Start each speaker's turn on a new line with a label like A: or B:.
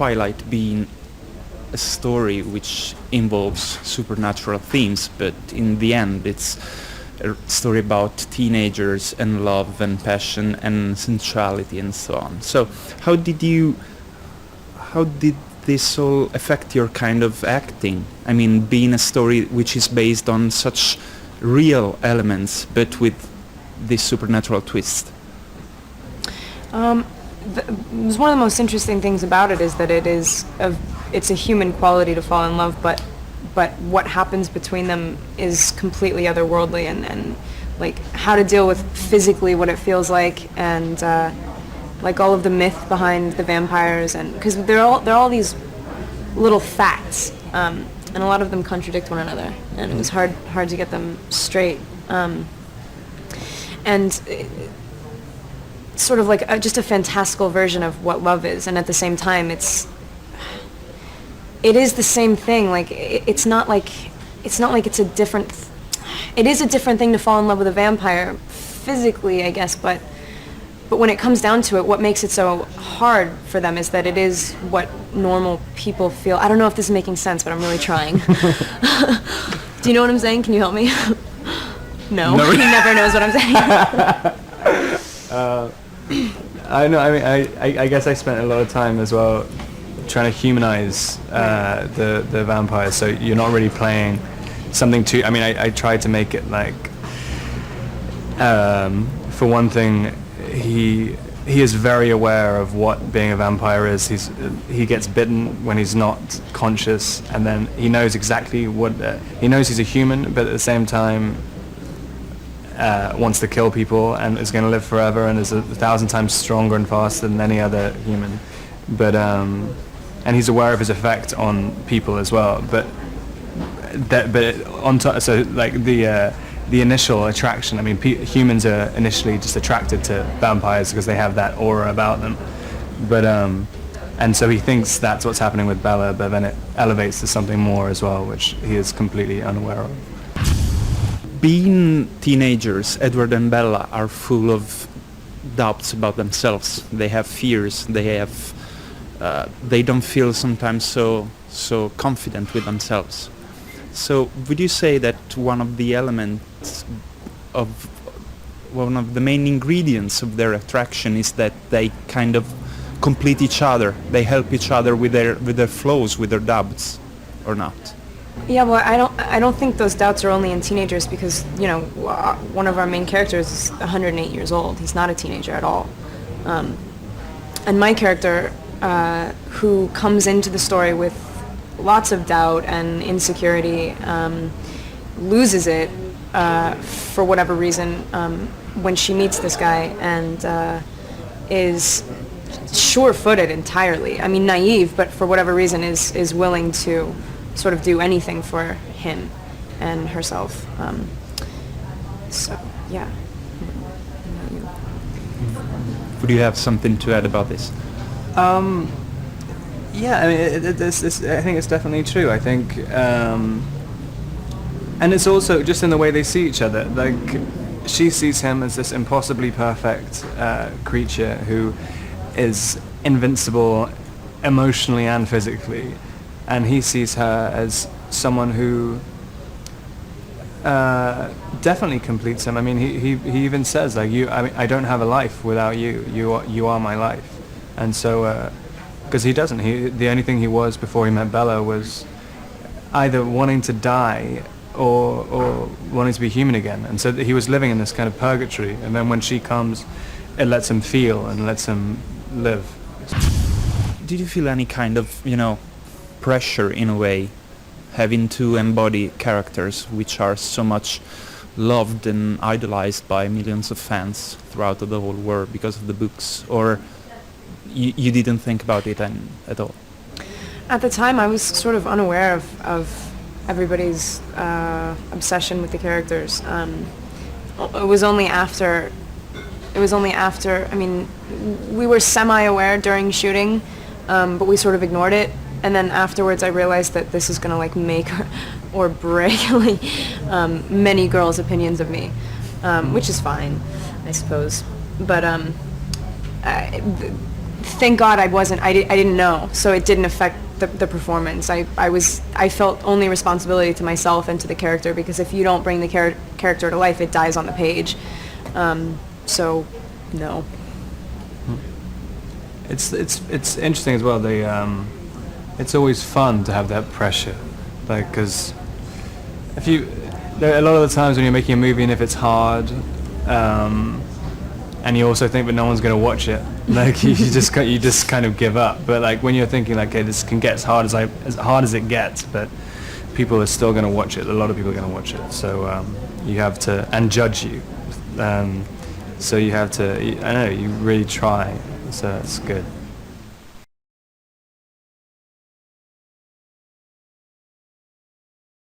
A: Twilight being a story which involves supernatural themes, but in the end it's a story about teenagers and love and passion and sensuality and so on. So how did this all affect your kind of acting? I mean, being a story which is based on such real elements but with this supernatural twist.
B: One of the most interesting things about it is that it's a human quality to fall in love, but what happens between them is completely otherworldly, and like how to deal with physically what it feels like, and like all of the myth behind the vampires, and because they're all these little facts, and a lot of them contradict one another, and it was hard to get them straight, and sort of like just a fantastical version of what love is, and at the same time it is the same thing. Like it's not like it's a different it is a different thing to fall in love with a vampire physically, I guess, but when it comes down to it, what makes it so hard for them is that it is what normal people feel. I don't know if this is making sense, but I'm really trying. Do you know what I'm saying? Can you help me? No. He never knows what I'm saying.
C: I know. I mean, I guess I spent a lot of time as well trying to humanize the vampires. So you're not really playing something too. I mean, I tried to make it like, for one thing, he is very aware of what being a vampire is. He gets bitten when he's not conscious, and then he knows exactly what he knows. He's a human, but at the same time wants to kill people and is going to live forever and is 1,000 times stronger and faster than any other human. But and he's aware of his effect on people as well. But on top, so like the initial attraction. I mean, humans are initially just attracted to vampires because they have that aura about them. But and so he thinks that's what's happening with Bella, but then it elevates to something more as well, which he is completely unaware of.
A: Being teenagers, Edward and Bella are full of doubts about themselves. They have fears. They don't feel sometimes so confident with themselves. So would you say that one of the main ingredients of their attraction is that they kind of complete each other? They help each other with their flaws, with their doubts, or not?
B: Yeah, well, I don't think those doubts are only in teenagers, because one of our main characters is 108 years old. He's not a teenager at all, and my character, who comes into the story with lots of doubt and insecurity, loses it for whatever reason when she meets this guy, and is sure-footed entirely. I mean, naive, but for whatever reason is willing to sort of do anything for him and herself. So, yeah.
A: Would you have something to add about this?
C: Yeah, I mean, I think it's definitely true. I think, and it's also just in the way they see each other. Like, she sees him as this impossibly perfect creature who is invincible emotionally and physically, and he sees her as someone who definitely completes him. I mean, he even says, like, I don't have a life without you. You are my life, and so. Because he doesn't. The only thing he was before he met Bella was either wanting to die or wanting to be human again. And so he was living in this kind of purgatory. And then when she comes, it lets him feel and lets him live.
A: Did you feel any kind of, pressure in a way, having to embody characters which are so much loved and idolized by millions of fans throughout the whole world because of the books? Or you didn't think about it at all?
B: At the time, I was sort of unaware of everybody's obsession with the characters. It was only after. I mean, we were semi-aware during shooting, but we sort of ignored it. And then afterwards, I realized that this is gonna like make or break many girls' opinions of me, which is fine, I suppose. But thank God I wasn't. I didn't know, so it didn't affect the performance. I felt only responsibility to myself and to the character, because if you don't bring the character to life, it dies on the page. So, no.
C: It's interesting as well. It's always fun to have that pressure, like, because a lot of the times when you're making a movie and if it's hard, and you also think that no one's going to watch it, like you just kind of give up. But like when you're thinking like, okay, this can get as hard as it gets, but people are still going to watch it. A lot of people are going to watch it. So you have to, and judge you. So you have to, I don't know, you really try. So it's good.